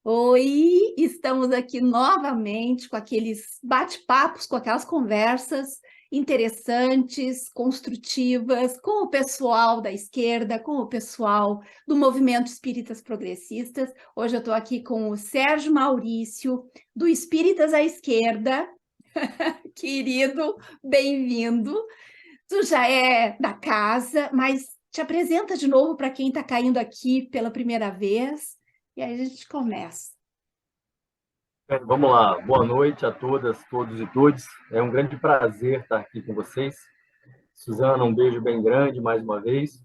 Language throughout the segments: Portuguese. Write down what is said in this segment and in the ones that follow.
Oi, estamos aqui novamente com aqueles bate-papos, com aquelas conversas interessantes, construtivas, com o pessoal da esquerda, com o pessoal do Movimento Espíritas Progressistas. Hoje eu estou aqui com o Sérgio Maurício, do Espíritas à Esquerda. Querido, bem-vindo. Tu já é da casa, mas te apresenta de novo para quem está caindo aqui pela primeira vez. E aí a gente começa. Vamos lá, boa noite a todas, todos e todes. É um grande prazer estar aqui com vocês. Suzana, um beijo bem grande mais uma vez.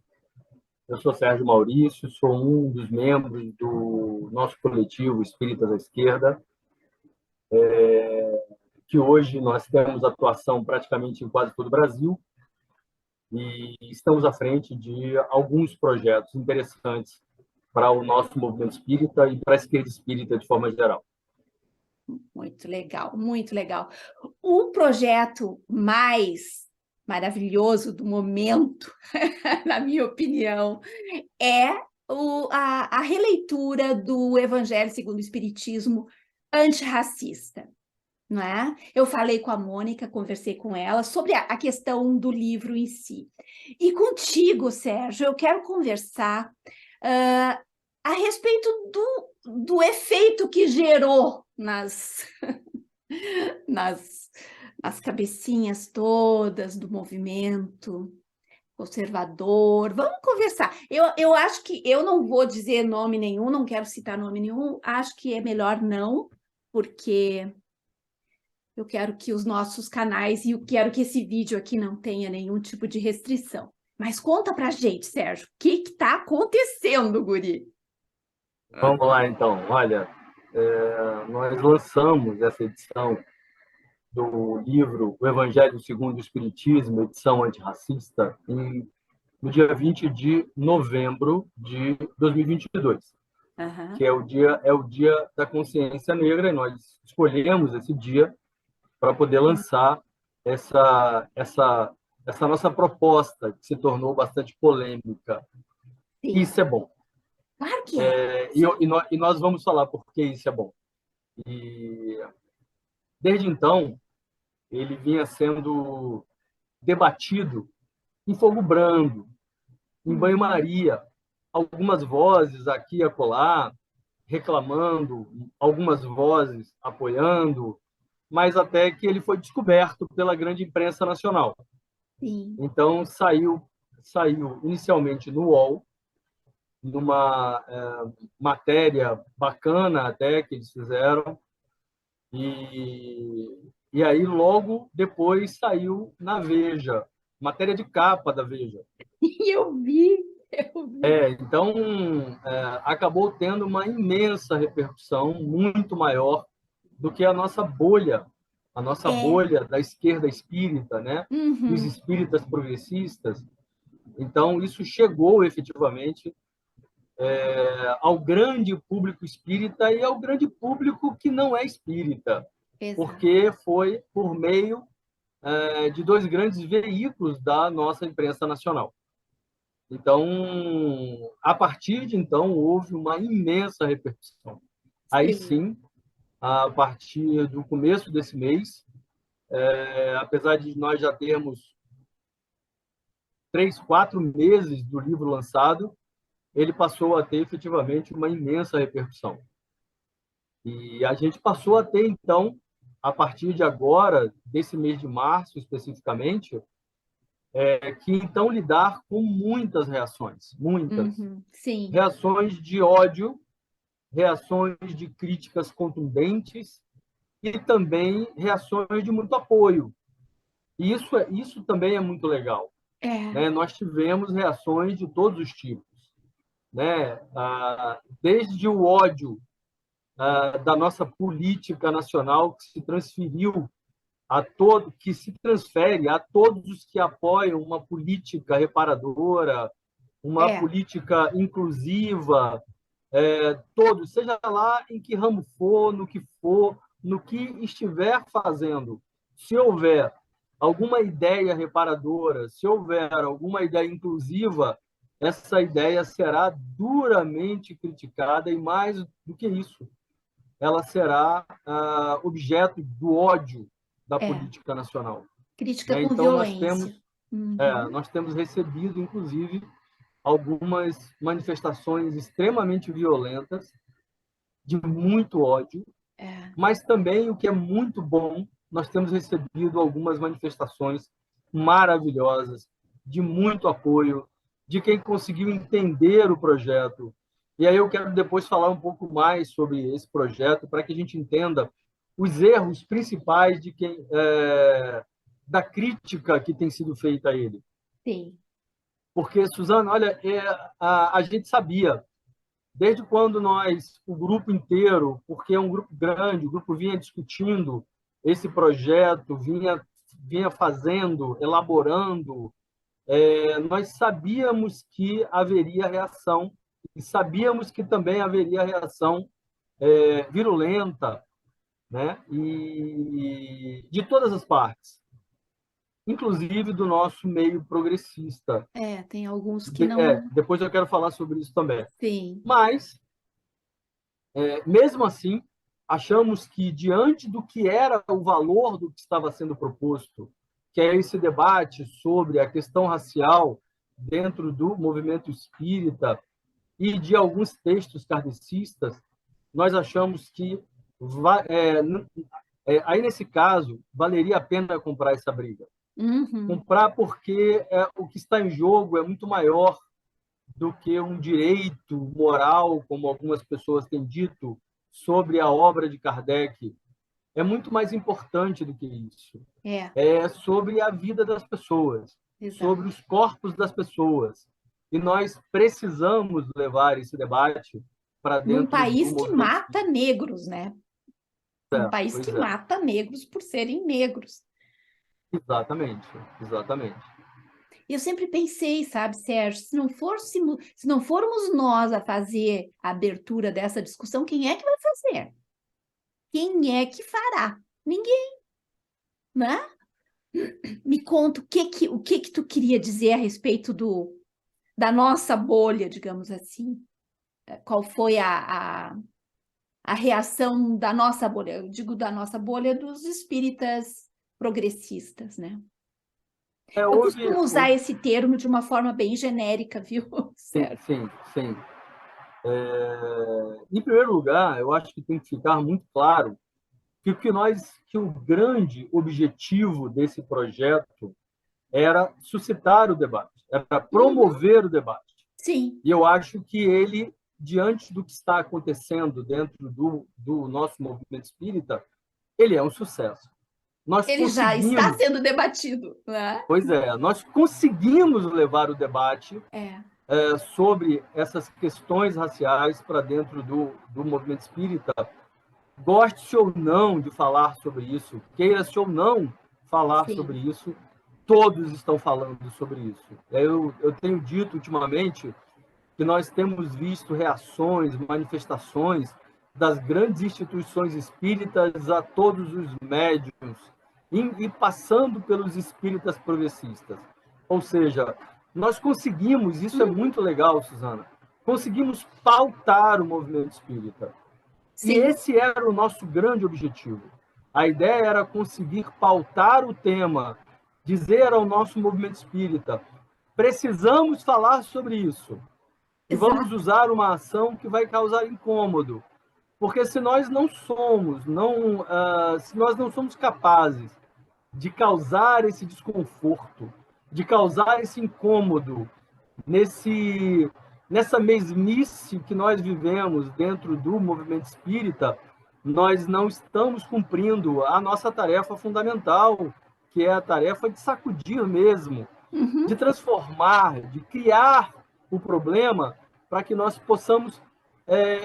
Eu sou Sérgio Maurício, sou um dos membros do nosso coletivo Espíritas à Esquerda, que hoje nós temos atuação praticamente em quase todo o Brasil e estamos à frente de alguns projetos interessantes para o nosso movimento espírita e para a esquerda espírita de forma geral. Muito legal, muito legal. O projeto mais maravilhoso do momento, na minha opinião, é a releitura do Evangelho segundo o Espiritismo antirracista, não é? Eu falei com a Mônica, conversei com ela sobre a questão do livro em si. E contigo, Sérgio, eu quero conversar uh, a respeito do efeito que gerou nas, nas cabecinhas todas do movimento conservador. Vamos conversar. Eu acho que eu não vou dizer nome nenhum, não quero citar nome nenhum, acho que é melhor não, porque eu quero que os nossos canais e eu quero que esse vídeo aqui não tenha nenhum tipo de restrição. Mas conta pra gente, Sérgio, o que está acontecendo, guri? Vamos lá, então. Olha, nós lançamos essa edição do livro O Evangelho segundo o Espiritismo, edição antirracista, no dia 20 de novembro de 2022, que Aham. é o dia da consciência negra, e nós escolhemos esse dia para poder lançar essa nossa proposta, que se tornou bastante polêmica. Sim, Isso é bom. claro que é. E nós vamos falar por que isso é bom. E, desde então, ele vinha sendo debatido em fogo brando, em Uhum. banho-maria, algumas vozes aqui e acolá reclamando, algumas vozes apoiando, mas até que ele foi descoberto pela grande imprensa nacional. Sim. Então, saiu inicialmente no UOL, numa matéria bacana até que eles fizeram, e aí logo depois saiu na Veja, matéria de capa da Veja. E eu vi. Então, acabou tendo uma imensa repercussão, muito maior do que a nossa É. bolha da esquerda espírita, né? Dos Uhum. espíritas progressistas. Então, isso chegou efetivamente ao grande público espírita e ao grande público que não é espírita, Exato. porque foi por meio de dois grandes veículos da nossa imprensa nacional. Então, a partir de então, houve uma imensa repercussão. Aí Sim. sim, a partir do começo desse mês, apesar de nós já termos 3, 4 meses do livro lançado, ele passou a ter efetivamente uma imensa repercussão. E a gente passou a ter, então, a partir de agora, desse mês de março especificamente, que então lidar com muitas reações, muitas. Uhum. Sim. Reações de ódio, reações de críticas contundentes e também reações de muito apoio. E isso também é muito legal, É. né? Nós tivemos reações de todos os tipos, né? Desde o ódio da nossa política nacional que se transferiu que se transfere a todos os que apoiam uma política reparadora, uma É. política inclusiva, todos, seja lá em que ramo for, no que estiver fazendo. Se houver alguma ideia reparadora, se houver alguma ideia inclusiva, essa ideia será duramente criticada e, mais do que isso, ela será objeto do ódio da É, política nacional. crítica Né? com Então, violência. Uhum. nós temos recebido, inclusive, algumas manifestações extremamente violentas, de muito ódio, É, mas também, o que é muito bom, nós temos recebido algumas manifestações maravilhosas, de muito apoio, de quem conseguiu entender o projeto. E aí eu quero depois falar um pouco mais sobre esse projeto, para que a gente entenda os erros principais de quem da crítica que tem sido feita a ele. sim. Porque, Suzana, olha, a gente sabia, desde quando nós, o grupo inteiro, porque é um grupo grande, o grupo vinha discutindo esse projeto, vinha fazendo, elaborando, nós sabíamos que haveria reação e sabíamos que também haveria reação virulenta, né? E de todas as partes, inclusive do nosso meio progressista. É, tem alguns que não. Depois eu quero falar sobre isso também. Sim. Mas, mesmo assim, achamos que, diante do que era o valor do que estava sendo proposto, que é esse debate sobre a questão racial dentro do movimento espírita e de alguns textos kardecistas, nós achamos que, aí nesse caso, valeria a pena comprar essa briga. Uhum. Comprar porque o que está em jogo é muito maior do que um direito moral, como algumas pessoas têm dito, sobre a obra de Kardec. É muito mais importante do que isso. É, É sobre a vida das pessoas, exato. sobre os corpos das pessoas. E nós precisamos levar esse debate para Num dentro do país que movimento mata espírita. negros, né? Num país que Pois é, mata negros por serem negros. exatamente, exatamente. E eu sempre pensei, sabe, Sérgio, se não formos nós a fazer a abertura dessa discussão, quem é que vai fazer? Quem é que fará? Ninguém, né? Me conta o que que tu queria dizer a respeito da nossa bolha, digamos assim. Qual foi a reação da nossa bolha? Eu digo da nossa bolha dos espíritas progressistas, né? Eu Houve, costumo usar esse termo de uma forma bem genérica, viu, sim, Sérgio? sim, sim. Em primeiro lugar, eu acho que tem que ficar muito claro que o grande objetivo desse projeto era suscitar o debate, era Uhum, promover o debate. sim, E eu acho que ele, diante do que está acontecendo dentro do nosso movimento espírita, ele é um sucesso. Nós ele já está conseguimos, sendo debatido, né? nós conseguimos levar o debate É, sobre essas questões raciais para dentro do movimento espírita. Goste-se ou não de falar sobre isso, queira-se ou não falar sobre sim. isso, todos estão falando sobre isso. Eu tenho dito ultimamente que nós temos visto reações, manifestações das grandes instituições espíritas a todos os médiuns, e passando pelos espíritas progressistas. Ou seja, nós conseguimos, isso é Uhum, muito legal, Suzana, conseguimos pautar o movimento espírita. E sim, esse era o nosso grande objetivo. A ideia era conseguir pautar o tema, dizer ao nosso movimento espírita: precisamos falar sobre isso. E vamos exato. usar uma ação que vai causar incômodo. Porque se nós não somos, se nós não somos capazes de causar esse desconforto, de causar esse incômodo nesse, nessa mesmice que nós vivemos dentro do movimento espírita, nós não estamos cumprindo a nossa tarefa fundamental, que é a tarefa de sacudir mesmo, de Uhum, transformar, de criar o problema para que nós possamos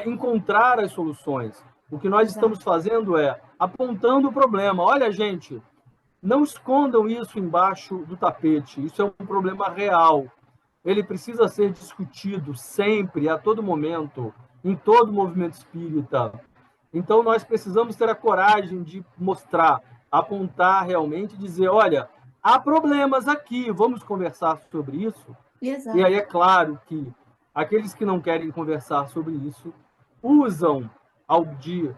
encontrar as soluções. O que nós estamos exato. fazendo é apontando o problema. Olha, gente, não escondam isso embaixo do tapete. Isso é um problema real. Ele precisa ser discutido sempre, a todo momento, em todo o movimento espírita. Então, nós precisamos ter a coragem de mostrar, apontar realmente, dizer: olha, há problemas aqui, vamos conversar sobre isso. E aí Exato. é claro que aqueles que não querem conversar sobre isso usam de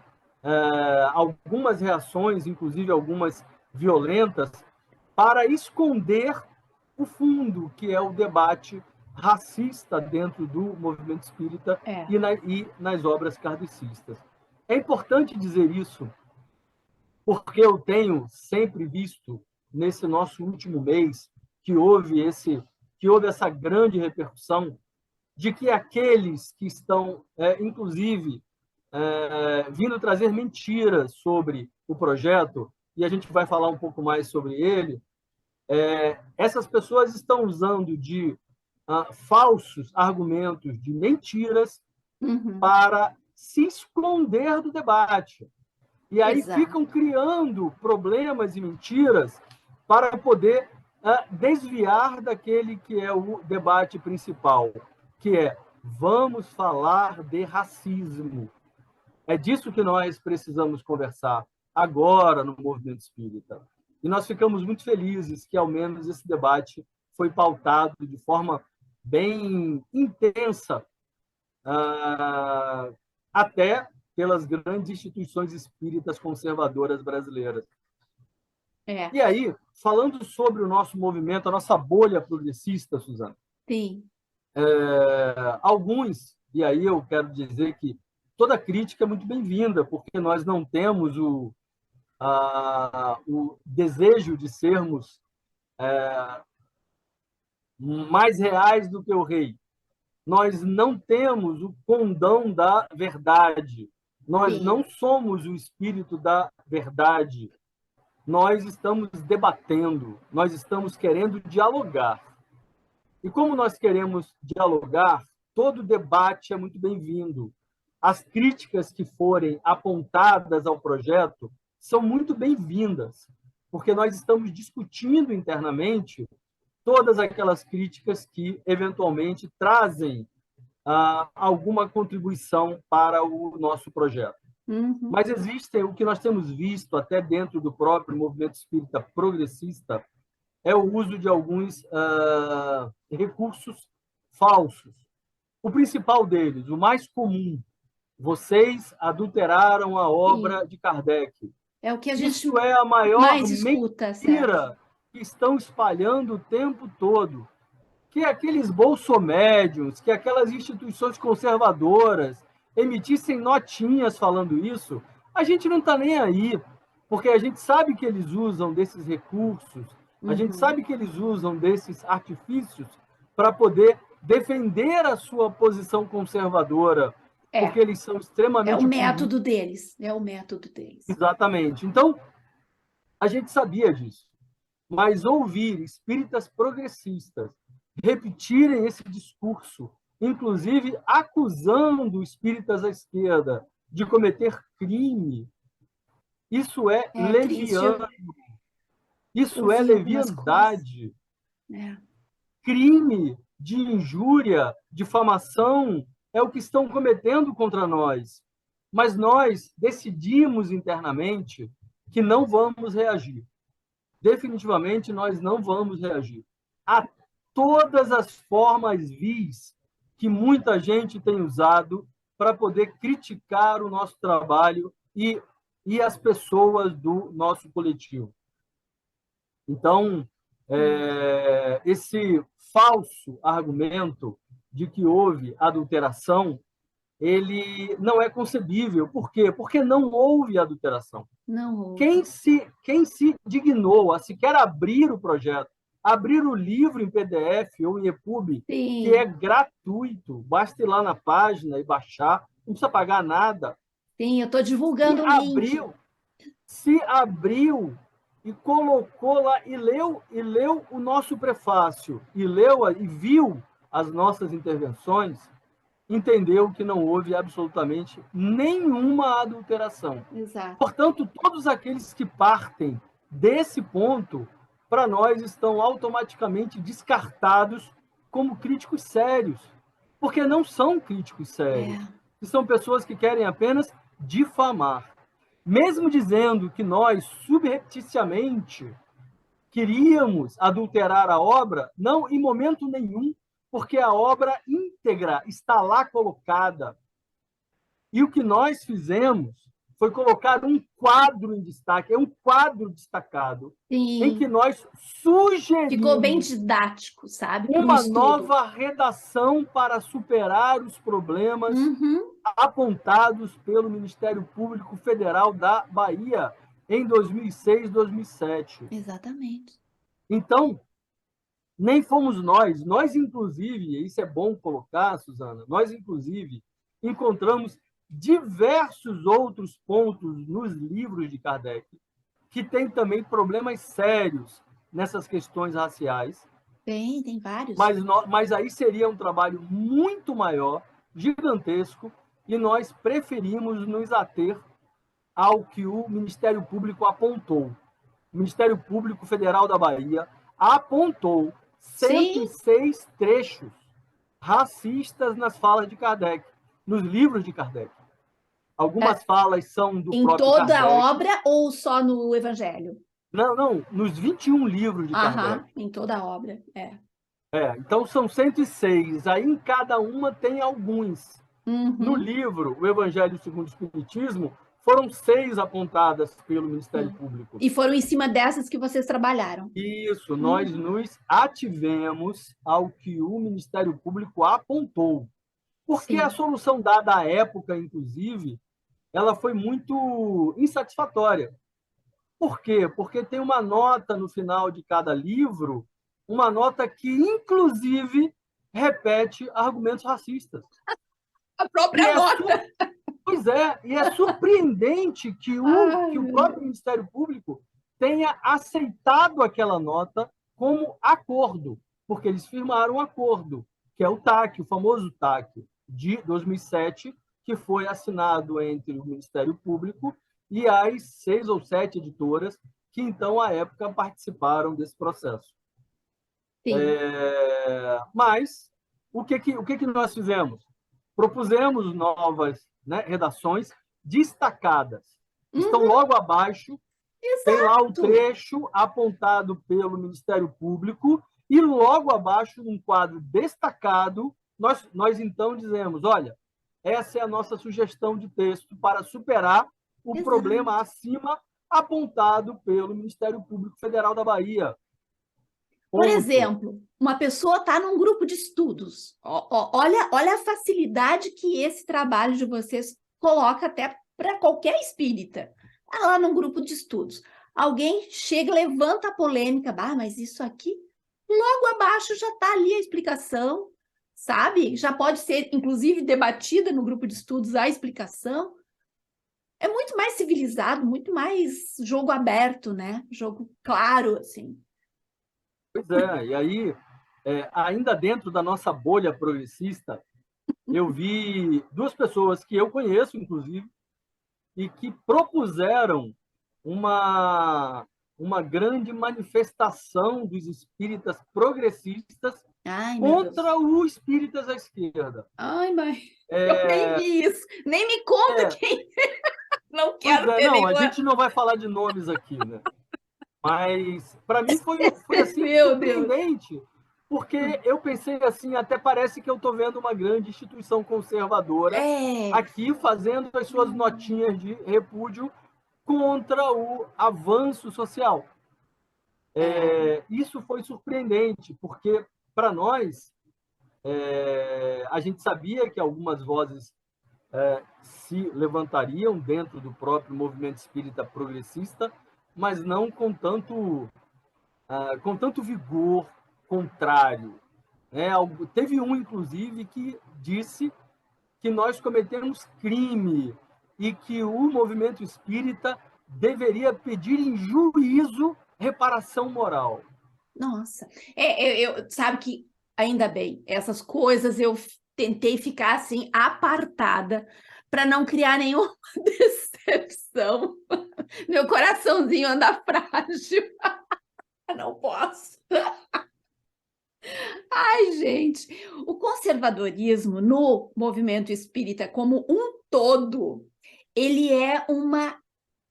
algumas reações, inclusive algumas violentas, para esconder o fundo, que é o debate racista dentro do movimento espírita e nas obras kardecistas. É importante dizer isso, porque eu tenho sempre visto, nesse nosso último mês, que houve essa grande repercussão de que aqueles que estão, inclusive, vindo trazer mentiras sobre o projeto, e a gente vai falar um pouco mais sobre ele, essas pessoas estão usando de falsos argumentos, de mentiras, para se esconder do debate. E aí ficam criando problemas e mentiras para poder desviar daquele que é o debate principal, que é: vamos falar de racismo. É disso que nós precisamos conversar agora no movimento espírita. E nós ficamos muito felizes que, ao menos, esse debate foi pautado de forma bem intensa, até pelas grandes instituições espíritas conservadoras brasileiras. E aí, falando sobre o nosso movimento, a nossa bolha progressista, Suzana, Sim. Alguns, e aí eu quero dizer que toda crítica é muito bem-vinda, porque nós não temos o desejo de sermos mais reais do que o rei. Nós não temos o condão da verdade. Nós não somos o espírito da verdade. Nós estamos debatendo, nós estamos querendo dialogar. E como nós queremos dialogar, todo debate é muito bem-vindo. As críticas que forem apontadas ao projeto são muito bem-vindas, porque nós estamos discutindo internamente todas aquelas críticas que, eventualmente, trazem alguma contribuição para o nosso projeto. Mas existem, o que nós temos visto até dentro do próprio movimento espírita progressista, é o uso de alguns recursos falsos. O principal deles, o mais comum: vocês adulteraram a obra de Kardec. É o que a gente Isso é a maior mais escuta, mentira que estão espalhando o tempo todo. Que aqueles bolsomédios, que aquelas instituições conservadoras emitissem notinhas falando isso, a gente não está nem aí, porque a gente sabe que eles usam desses recursos, a gente sabe que eles usam desses artifícios para poder defender a sua posição conservadora, porque eles são extremamente... É o método deles, é o método deles. Exatamente. Então, a gente sabia disso, mas ouvir espíritas progressistas repetirem esse discurso, inclusive acusando espíritas à esquerda de cometer crime, isso é leviano, isso é leviandade. Crime de injúria, difamação, é o que estão cometendo contra nós. Mas nós decidimos internamente que não vamos reagir. Definitivamente, nós não vamos reagir a todas as formas vis que muita gente tem usado para poder criticar o nosso trabalho e as pessoas do nosso coletivo. Então, esse falso argumento de que houve adulteração, ele não é concebível. Por quê? Porque não houve adulteração. Não houve. Quem se dignou a sequer abrir o projeto, abrir o livro em PDF ou em EPUB, que é gratuito, basta ir lá na página e baixar, não precisa pagar nada. Sim, eu estou divulgando o link. Se abriu e colocou lá e leu o nosso prefácio e viu as nossas intervenções, entendeu que não houve absolutamente nenhuma adulteração. Exato. Portanto, todos aqueles que partem desse ponto, para nós, estão automaticamente descartados como críticos sérios, porque não são críticos sérios. São pessoas que querem apenas difamar. Mesmo dizendo que nós, subrepticiamente, queríamos adulterar a obra, não em momento nenhum, porque a obra íntegra está lá colocada. E o que nós fizemos foi colocar um quadro em destaque, é um quadro destacado, em que Sim. nós Ficou bem sugerimos didático, sabe? Para um uma estudo. nova redação para superar os problemas Uhum, apontados pelo Ministério Público Federal da Bahia em 2006, 2007. exatamente. Então, nem fomos nós inclusive, e isso é bom colocar, Suzana, nós inclusive encontramos diversos outros pontos nos livros de Kardec que tem também problemas sérios nessas questões raciais, Tem vários. mas aí seria um trabalho muito maior, gigantesco, e nós preferimos nos ater ao que o Ministério Público apontou. O Ministério Público Federal da Bahia apontou Sim, 106 trechos racistas nas falas de Kardec, nos livros de Kardec. tá. Algumas falas são do Em próprio toda a Kardec. obra ou só no Evangelho? Não, não, nos 21 livros de Kardec. Aham, em toda a obra, é. Então são 106. Aí em cada uma tem alguns. No Uhum, livro O Evangelho segundo o Espiritismo, foram 6 apontadas pelo Ministério sim. Público. E foram em cima dessas que vocês trabalharam. Isso, nós Uhum, nos ativemos ao que o Ministério Público apontou. Porque a sim. solução dada à época, inclusive, ela foi muito insatisfatória. Por quê? Porque tem uma nota no final de cada livro, uma nota que, inclusive, repete argumentos racistas. A E própria é, nota. pois é, e é surpreendente Ai, que o meu próprio Deus. Ministério Público tenha aceitado aquela nota como acordo, porque eles firmaram um acordo, que é o TAC, o famoso TAC de 2007, que foi assinado entre o Ministério Público e as 6 ou 7 editoras que, então, à época, participaram desse processo. Sim. Mas, o que nós fizemos? Propusemos novas, né, redações destacadas. Estão Uhum, logo abaixo, tem lá o exato. trecho apontado pelo Ministério Público e logo abaixo, num quadro destacado, nós então dizemos, olha, essa é a nossa sugestão de texto para superar o problema Exato. acima apontado pelo Ministério Público Federal da Bahia. Por Ponto. exemplo, uma pessoa está num grupo de estudos. Olha a facilidade que esse trabalho de vocês coloca até para qualquer espírita. Está lá num grupo de estudos. Alguém chega, levanta a polêmica, mas isso aqui, logo abaixo já está ali a explicação, sabe? Já pode ser, inclusive, debatida no grupo de estudos a explicação. É muito mais civilizado, muito mais jogo aberto, né? Jogo claro, assim. Pois é, e aí, ainda dentro da nossa bolha progressista, eu vi duas pessoas que eu conheço, inclusive, e que propuseram uma, uma grande manifestação dos espíritas progressistas Ai, meu contra Deus. os espíritas à esquerda. Ai, mãe, eu nem vi isso. Nem me conta É, quem. Não pois quero é, ver não, a nenhuma. gente não vai falar de nomes aqui, né? Mas para mim foi assim Meu Deus. surpreendente, porque eu pensei assim, até parece que eu estou vendo uma grande instituição conservadora É. aqui fazendo as suas notinhas de repúdio contra o avanço social. É. Isso foi surpreendente, porque para nós a gente sabia que algumas vozes se levantariam dentro do próprio movimento espírita progressista, mas não com tanto vigor contrário. Né? Teve um, inclusive, que disse que nós cometemos crime e que o movimento espírita deveria pedir em juízo reparação moral. Nossa. Sabe que, ainda bem, essas coisas eu tentei ficar assim, apartada, para não criar nenhuma decepção. Meu coraçãozinho anda frágil. Não posso. Ai, gente, o conservadorismo no movimento espírita como um todo, ele é uma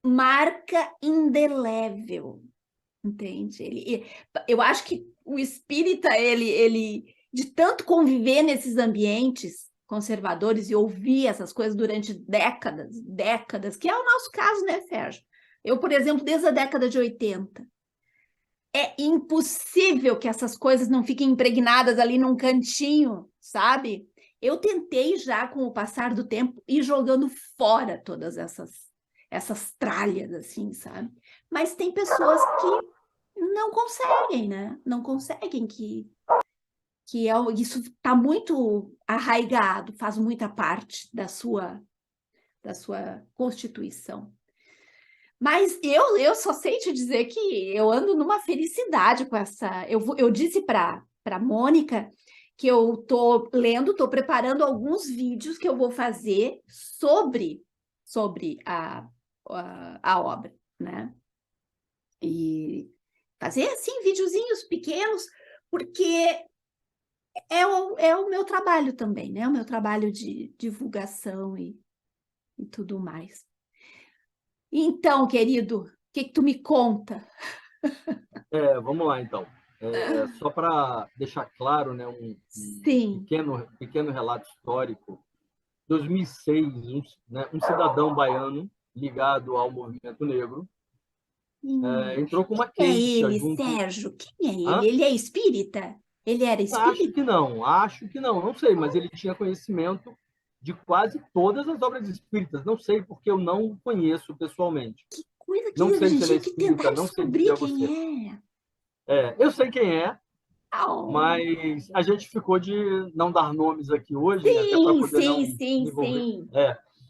marca indelével, entende? Eu acho que o espírita, ele de tanto conviver nesses ambientes, conservadores e ouvir essas coisas durante décadas, décadas, que é o nosso caso, né, Sérgio? Eu, por exemplo, desde a década de 80, é impossível que essas coisas não fiquem impregnadas ali num cantinho, sabe? Eu tentei já, com o passar do tempo, ir jogando fora todas essas tralhas, assim, sabe? Mas tem pessoas que não conseguem, né? Não conseguem isso está muito arraigado, faz muita parte da sua constituição. Mas eu só sei te dizer que eu ando numa felicidade com essa. Eu disse para Mônica que eu estou lendo, estou preparando alguns vídeos que eu vou fazer sobre a obra, né? E fazer assim videozinhos pequenos, porque é o meu trabalho também, né? O meu trabalho de divulgação e tudo mais. Então, querido, o que tu me conta? Vamos lá, então. Só para deixar claro, né, um Sim. pequeno relato histórico. 2006, um cidadão baiano ligado ao movimento negro entrou com uma Quem é queixa ele, junto. Sérgio? Quem é ele? Hã? Ele é espírita? Ele era espírita? Acho que não sei, mas ele tinha conhecimento de quase todas as obras espíritas. Não sei porque eu não o conheço pessoalmente. Coisa que Não a sei se gente ele é tinha que espírita, tentar não sei descobrir dizer a você. quem é. Eu sei quem é, Oh. mas a gente ficou de não dar nomes aqui hoje, né, até para Sim, poder sim, não sim, envolver. sim.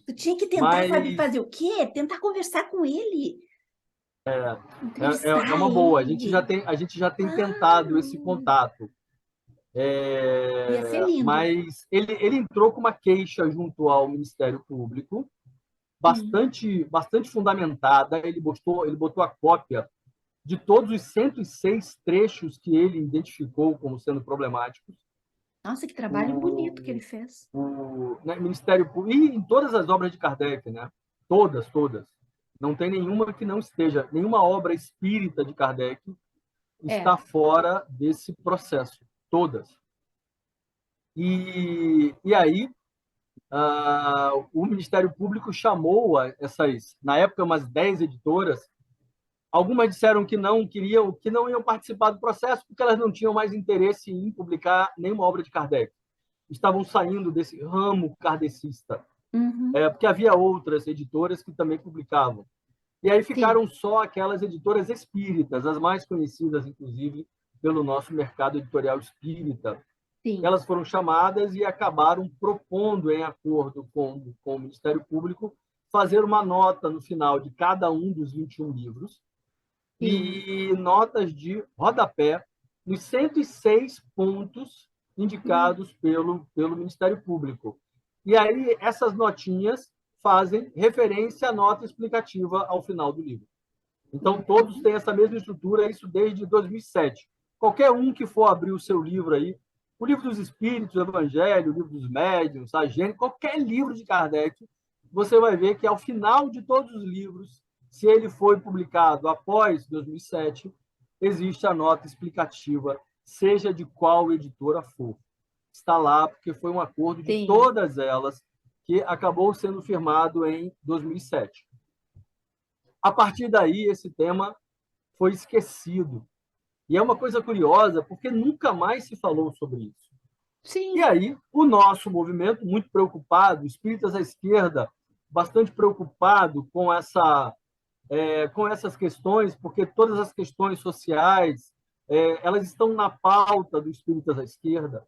Tu tinha que tentar, sabe, Mas fazer o quê? Tentar conversar com ele. é Entrevistar uma boa. ele. A gente já tem tentado esse Claro. contato. Ia ser lindo. Mas ele entrou com uma queixa junto ao Ministério Público, Sim. bastante fundamentada. Ele botou a cópia de todos os 106 trechos que ele identificou como sendo problemáticos. Nossa, que trabalho bonito que ele O, fez. né, Ministério Público, e em todas as obras de Kardec, né? Todas, todas. Não tem nenhuma que não esteja, nenhuma obra espírita de Kardec É, está fora desse processo. Todas. E aí, o Ministério Público chamou essas, na época, umas 10 editoras. Algumas disseram que não queriam, que não iam participar do processo porque elas não tinham mais interesse em publicar nenhuma obra de Kardec. Estavam saindo desse ramo kardecista, uhum, porque havia outras editoras que também publicavam. E aí sim, ficaram só aquelas editoras espíritas, as mais conhecidas, inclusive, pelo nosso mercado editorial espírita. sim. Elas foram chamadas e acabaram propondo, em acordo com o Ministério Público, fazer uma nota no final de cada um dos 21 livros Sim. e notas de rodapé nos 106 pontos Hum. indicados pelo Ministério Público. E aí essas notinhas fazem referência à nota explicativa ao final do livro. Então, todos Uhum. têm essa mesma estrutura, isso desde 2007. Qualquer um que for abrir o seu livro aí, o livro dos Espíritos, o Evangelho, o livro dos Médiuns, a Gênesis, qualquer livro de Kardec, você vai ver que ao final de todos os livros, se ele foi publicado após 2007, existe a nota explicativa, seja de qual editora for. Está lá porque foi um acordo de Sim. todas elas que acabou sendo firmado em 2007. A partir daí, esse tema foi esquecido. E é uma coisa curiosa, porque nunca mais se falou sobre isso. E Sim. aí, o nosso movimento, muito preocupado, espíritas à esquerda, bastante preocupado com essas questões, porque todas as questões sociais elas estão na pauta do espíritas à esquerda.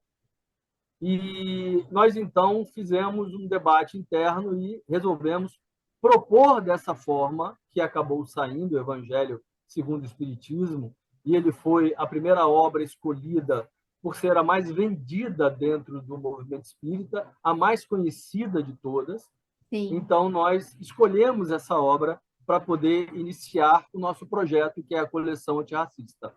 E nós, então, fizemos um debate interno e resolvemos propor dessa forma, que acabou saindo, o Evangelho segundo o Espiritismo, e ele foi a primeira obra escolhida por ser a mais vendida dentro do movimento espírita, a mais conhecida de todas. Sim. Então, nós escolhemos essa obra para poder iniciar o nosso projeto, que é a coleção antirracista.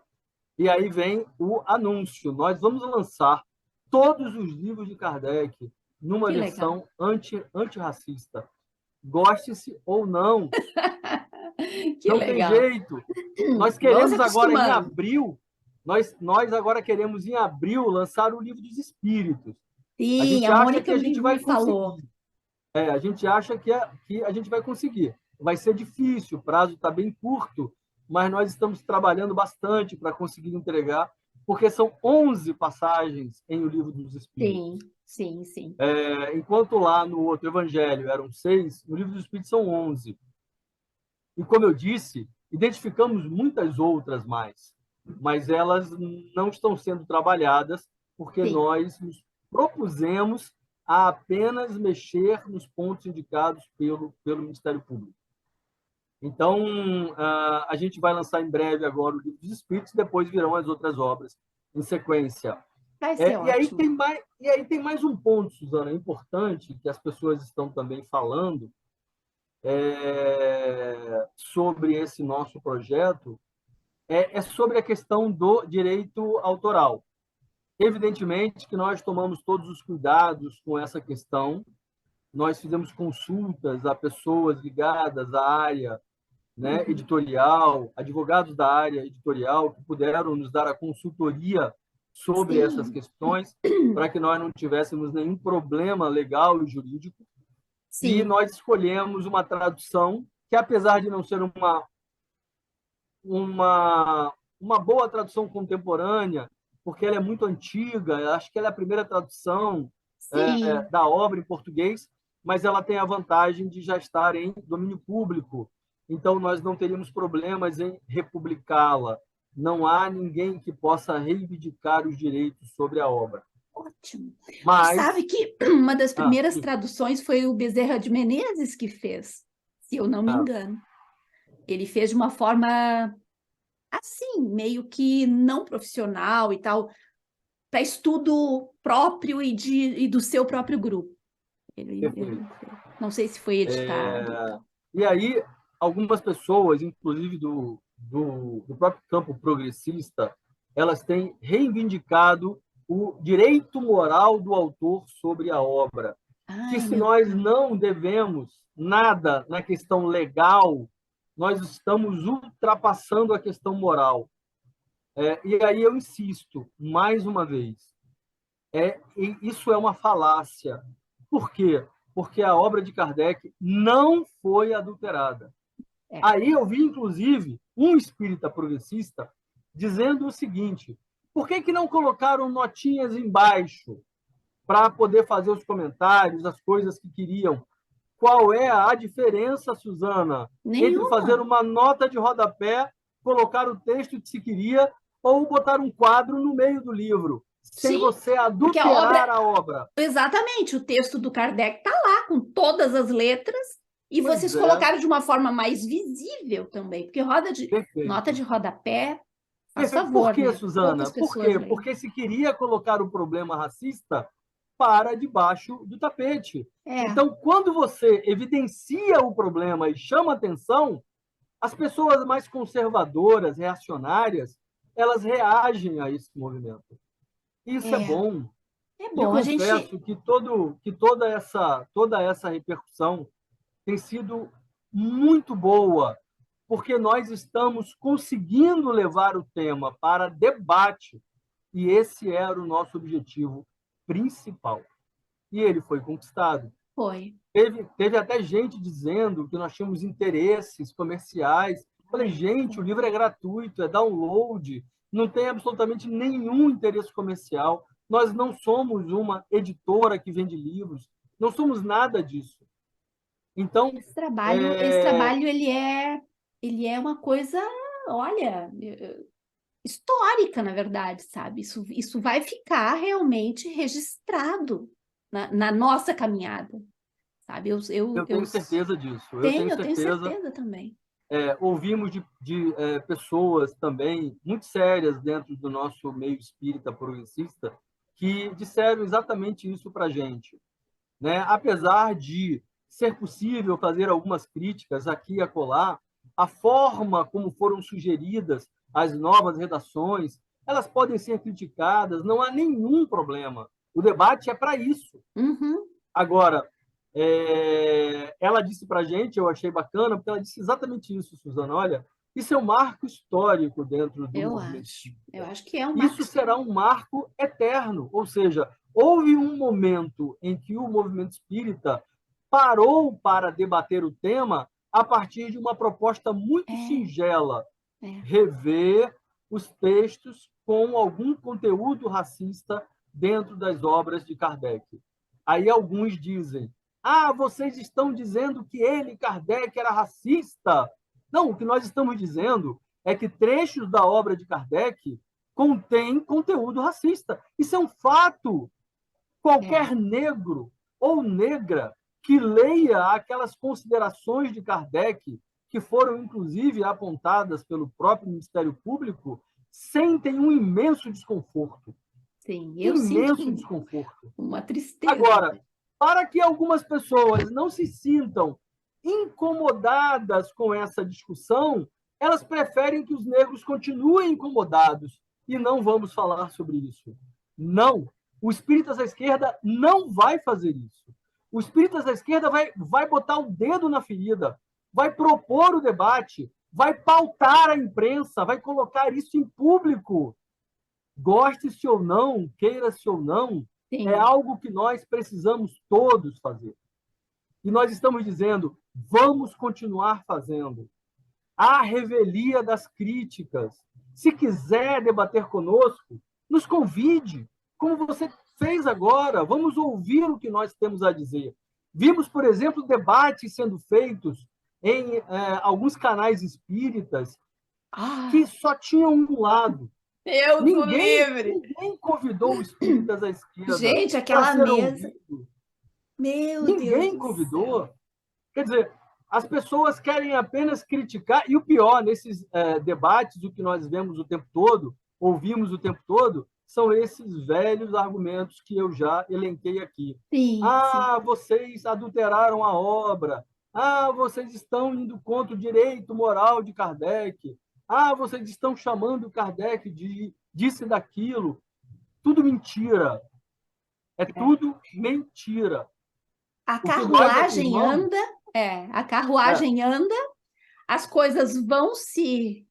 E aí vem o anúncio. Nós vamos lançar todos os livros de Kardec numa Que legal. versão antirracista. Goste-se ou não, Que não tem legal. jeito. Nós Vamos se queremos agora, em acostumando. abril, nós agora queremos, em abril, lançar o livro dos Espíritos. A Sim, gente a acha que Mônica a gente vai me falou. conseguir. A gente acha que a gente vai conseguir. Vai ser difícil, o prazo está bem curto, mas nós estamos trabalhando bastante para conseguir entregar, porque são 11 passagens em O Livro dos Sim, Espíritos. sim, sim. Enquanto lá no outro Evangelho eram 6, no Livro dos Espíritos são 11. E, como eu disse, identificamos muitas outras mais, mas elas não estão sendo trabalhadas porque Sim. nós nos propusemos a apenas mexer nos pontos indicados pelo Ministério Público. Então, a gente vai lançar em breve agora o Livro dos Espíritos, depois virão as outras obras em sequência. Vai ser ótimo. E aí tem mais um ponto, Suzana, importante, que as pessoas estão também falando, sobre esse nosso projeto, é sobre a questão do direito autoral. Evidentemente que nós tomamos todos os cuidados com essa questão, nós fizemos consultas a pessoas ligadas à área, né, editorial, advogados da área editorial, que puderam nos dar a consultoria sobre essas Sim, questões, para que nós não tivéssemos nenhum problema legal e jurídico. E sim, nós escolhemos uma tradução que, apesar de não ser uma boa tradução contemporânea, porque ela é muito antiga, acho que ela é a primeira tradução sim. da obra em português, mas ela tem a vantagem de já estar em domínio público, então nós não teríamos problemas em republicá-la. Não há ninguém que possa reivindicar os direitos sobre a obra. Ótimo. Tu sabe Mas, que uma das primeiras sim, traduções foi o Bezerra de Menezes que fez, se eu não me engano. Ele fez de uma forma assim, meio que não profissional e tal, para estudo próprio e do seu próprio grupo. perfeito. Não sei se foi editado. E aí, algumas pessoas, inclusive do próprio campo progressista, elas têm reivindicado o direito moral do autor sobre a obra. Que Ai, se meu nós Deus. não devemos nada na questão legal, nós estamos ultrapassando a questão moral. E aí eu insisto, mais uma vez, isso é uma falácia. Por quê? Porque a obra de Kardec não foi adulterada. É. Aí eu vi, inclusive, um espírita progressista dizendo o seguinte: por que, que não colocaram notinhas embaixo para poder fazer os comentários, as coisas que queriam? Qual é a diferença, Suzana, entre fazer Nenhuma. uma nota de rodapé, colocar o texto que se queria, ou botar um quadro no meio do livro, sem Sim, você porque a adulterar obra, a obra? exatamente, o texto do Kardec está lá com todas as letras e vocês Pois é, colocaram de uma forma mais visível também, porque nota de perfeito. rodapé, faz Perfeito. Por favor, quê, né? Suzana? Poucas Por pessoas quê? leem. Porque se queria colocar o problema racista para debaixo do tapete. É, Então, quando você evidencia o problema e chama atenção, as pessoas mais conservadoras, reacionárias, elas reagem a esse movimento. Isso é é, bom. é E eu bom. A gente, confesso que toda essa repercussão tem sido muito boa, porque nós estamos conseguindo levar o tema para debate, e esse era o nosso objetivo principal. E ele foi conquistado. foi. Teve até gente dizendo que nós tínhamos interesses comerciais. Falei, Ai, gente, o livro é gratuito, é download, não tem absolutamente nenhum interesse comercial. Nós não somos uma editora que vende livros, não somos nada disso. Então, esse é, trabalho ele é uma coisa, olha, histórica, na verdade, sabe? Isso vai ficar realmente registrado na nossa caminhada, sabe? eu tenho certeza disso. Eu tenho certeza também. Ouvimos de pessoas também muito sérias dentro do nosso meio espírita progressista que disseram exatamente isso para a gente, né? Apesar de ser possível fazer algumas críticas aqui e acolá, a forma como foram sugeridas as novas redações, elas podem ser criticadas, não há nenhum problema. O debate é para isso. Uhum, Agora, ela disse para a gente, eu achei bacana, porque ela disse exatamente isso, Suzana. Olha, isso é um marco histórico dentro do movimento eu espírita. acho que é um marco Isso será histórico. um marco eterno, ou seja, houve um momento em que o movimento espírita parou para debater o tema a partir de uma proposta muito singela, rever os textos com algum conteúdo racista dentro das obras de Kardec. Aí alguns dizem, vocês estão dizendo que ele, Kardec, era racista. Não, o que nós estamos dizendo é que trechos da obra de Kardec contêm conteúdo racista. Isso é um fato. Qualquer negro ou negra que leia aquelas considerações de Kardec, que foram, inclusive, apontadas pelo próprio Ministério Público, sentem um imenso desconforto. Sim, eu sinto desconforto. Uma tristeza. Agora, para que algumas pessoas não se sintam incomodadas com essa discussão, elas preferem que os negros continuem incomodados e não vamos falar sobre isso. Não, o Espíritas da Esquerda não vai fazer isso. O Espíritas da Esquerda vai botar o dedo na ferida, vai propor o debate, vai pautar a imprensa, vai colocar isso em público. Goste-se ou não, queira-se ou não, sim, é algo que nós precisamos todos fazer. E nós estamos dizendo, vamos continuar fazendo. A revelia das críticas. Se quiser debater conosco, nos convide, como você fez agora. Vamos ouvir o que nós temos a dizer. Vimos, por exemplo, debates sendo feitos em alguns canais espíritas que só tinham um lado. Ninguém convidou os espíritas à esquerda. Gente, aquela mesa. Meu Deus. Ninguém convidou. Quer dizer, as pessoas querem apenas criticar, e o pior, nesses debates, o que nós vemos o tempo todo, ouvimos o tempo todo, são esses velhos argumentos que eu já elenquei aqui. Sim, sim. Vocês adulteraram a obra. Vocês estão indo contra o direito moral de Kardec. Vocês estão chamando Kardec de disse daquilo. Tudo mentira. É tudo mentira. A carruagem anda, a carruagem anda, as coisas vão se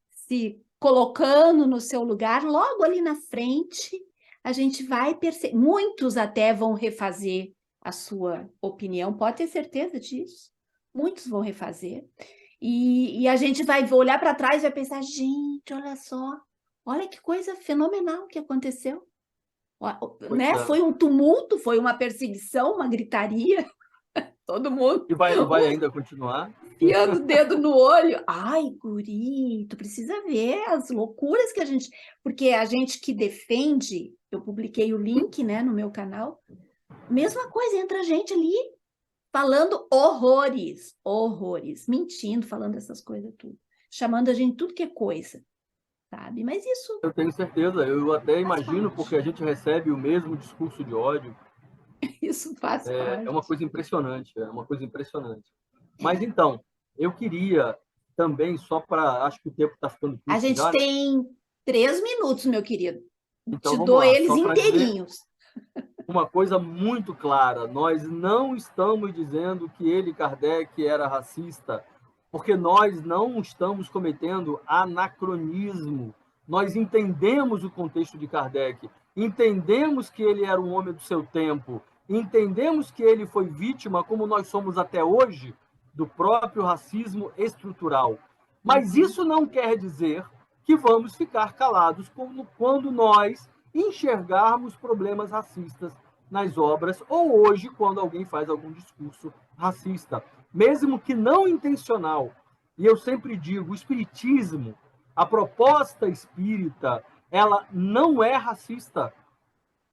colocando no seu lugar, logo ali na frente, a gente vai perceber, muitos até vão refazer a sua opinião, pode ter certeza disso, muitos vão refazer, e a gente vai olhar para trás e vai pensar, gente, olha só, olha que coisa fenomenal que aconteceu, né? Foi um tumulto, foi uma perseguição, uma gritaria, todo mundo. E vai ainda continuar? Enfiando o dedo no olho. Ai, guri, tu precisa ver as loucuras que a gente... Porque a gente que defende, eu publiquei o link, né, no meu canal, mesma coisa, entra gente ali falando horrores, mentindo, falando essas coisas tudo, chamando a gente tudo que é coisa, sabe? Mas isso... Eu tenho certeza, eu até imagino, porque a gente recebe o mesmo discurso de ódio. Isso faz parte. É uma coisa impressionante, Mas, então, eu queria também, só para... Acho que o tempo está ficando curto. A gente tem 3 minutos, meu querido. Então, te dou eles inteirinhos. Uma coisa muito clara, nós não estamos dizendo que ele, Kardec, era racista, porque nós não estamos cometendo anacronismo. Nós entendemos o contexto de Kardec, entendemos que ele era um homem do seu tempo, entendemos que ele foi vítima, como nós somos até hoje, do próprio racismo estrutural. Mas isso não quer dizer que vamos ficar calados quando nós enxergarmos problemas racistas nas obras, ou hoje, quando alguém faz algum discurso racista, mesmo que não intencional. E eu sempre digo, o espiritismo, a proposta espírita, ela não é racista.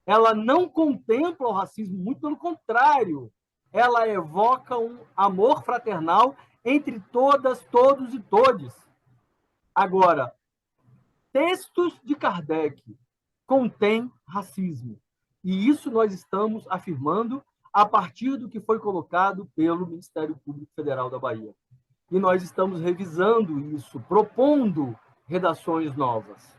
Ela não contempla o racismo, muito pelo contrário. Ela evoca um amor fraternal entre todas, todos e todes. Agora, textos de Kardec contêm racismo. E isso nós estamos afirmando a partir do que foi colocado pelo Ministério Público Federal da Bahia. E nós estamos revisando isso, propondo redações novas.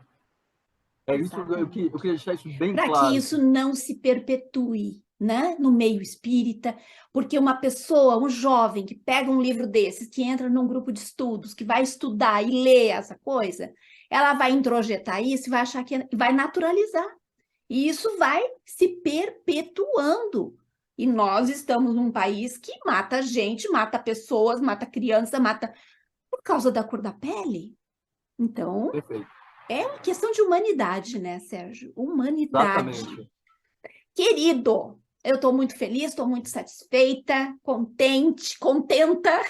Isso, eu queria deixar isso bem claro. Para que isso não se perpetue, né, no meio espírita, porque uma pessoa, um jovem que pega um livro desses, que entra num grupo de estudos, que vai estudar e ler essa coisa, ela vai introjetar isso e vai achar que vai naturalizar. E isso vai se perpetuando. E nós estamos num país que mata gente, mata pessoas, mata criança, mata por causa da cor da pele. Então, Perfeito. é uma questão de humanidade, né, Sérgio? Humanidade. Exatamente. Querido, eu estou muito feliz, estou muito satisfeita, contente, contenta,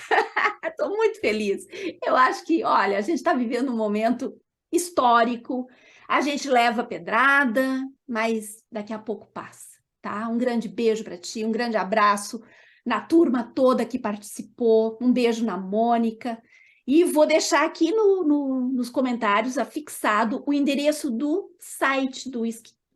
estou muito feliz. Eu acho que, olha, a gente está vivendo um momento histórico, a gente leva pedrada, mas daqui a pouco passa, tá? Um grande beijo para ti, um grande abraço na turma toda que participou, um beijo na Mônica. E vou deixar aqui nos comentários afixado o endereço do site do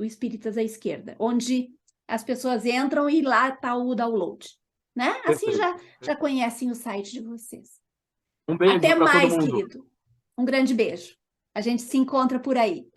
Espíritas à Esquerda, onde as pessoas entram e lá está o download, né? Assim Perfeito. já conhecem o site de vocês. Um beijo Até para todo mais, mundo. querido. Um grande beijo. A gente se encontra por aí.